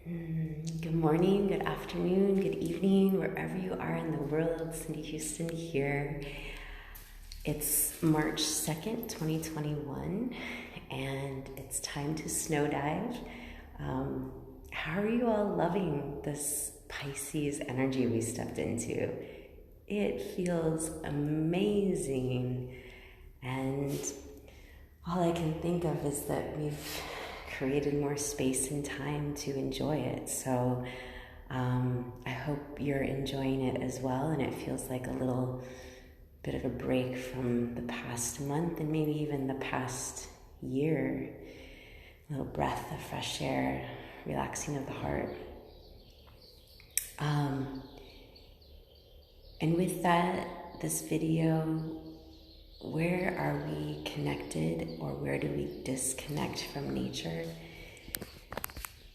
Good morning, good afternoon, good evening, wherever you are in the world. Cindy Houston here. It's March 2nd, 2021, and it's time to snow dive. How are you all loving this Pisces energy we stepped into? It feels amazing, and all I can think of is that we've created more space and time to enjoy it. So I hope you're enjoying it as well, and it feels like a little bit of a break from the past month and maybe even the past year. A little breath of fresh air, relaxing of the heart. And with that, this video, where are we connected, or where do we disconnect from nature?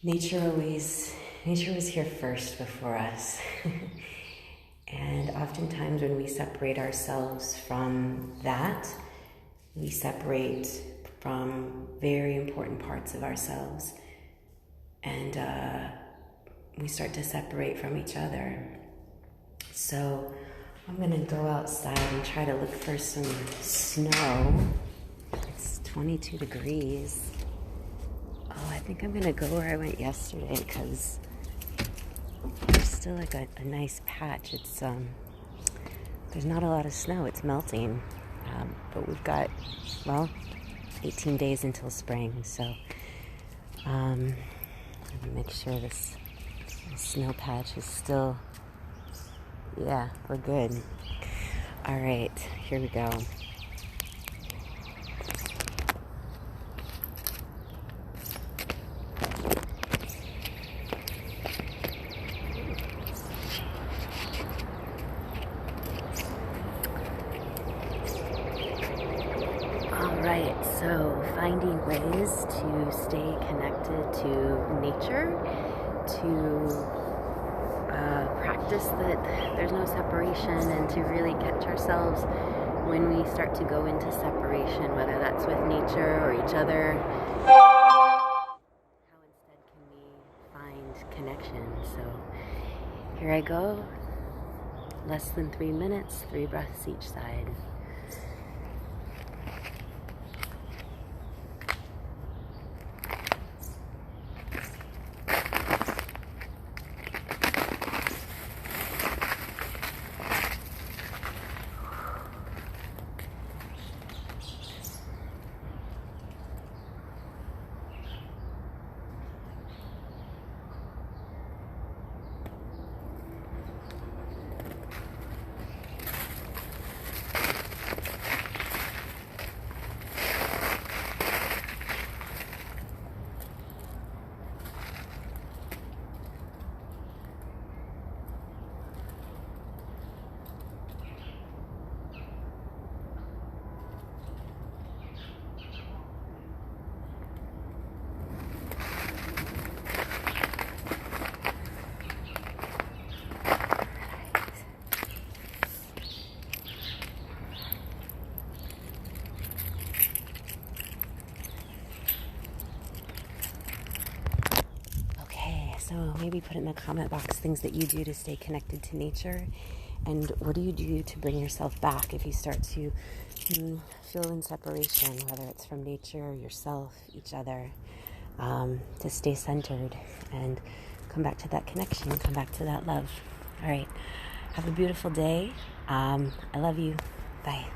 Nature was here first before us. And oftentimes when we separate ourselves from that, we separate from very important parts of ourselves. And we start to separate from each other. So I'm gonna go outside and try to look for some snow. It's 22 degrees. Oh, I think I'm gonna go where I went yesterday because there's still like a nice patch. It's there's not a lot of snow, it's melting. But we've got, 18 days until spring, so let me make sure this snow patch is still, yeah, we're good. All right, here we go. All right, so finding ways to stay connected to nature, to practice that there's no separation, and to really catch ourselves when we start to go into separation, whether that's with nature or each other. How instead can we find connection? So here I go. Less than 3 minutes, 3 breaths each side. So maybe put in the comment box things that you do to stay connected to nature, and what do you do to bring yourself back if you start to feel in separation, whether it's from nature, yourself, each other, to stay centered and come back to that connection, come back to that love. All right, have a beautiful day. I love you. Bye.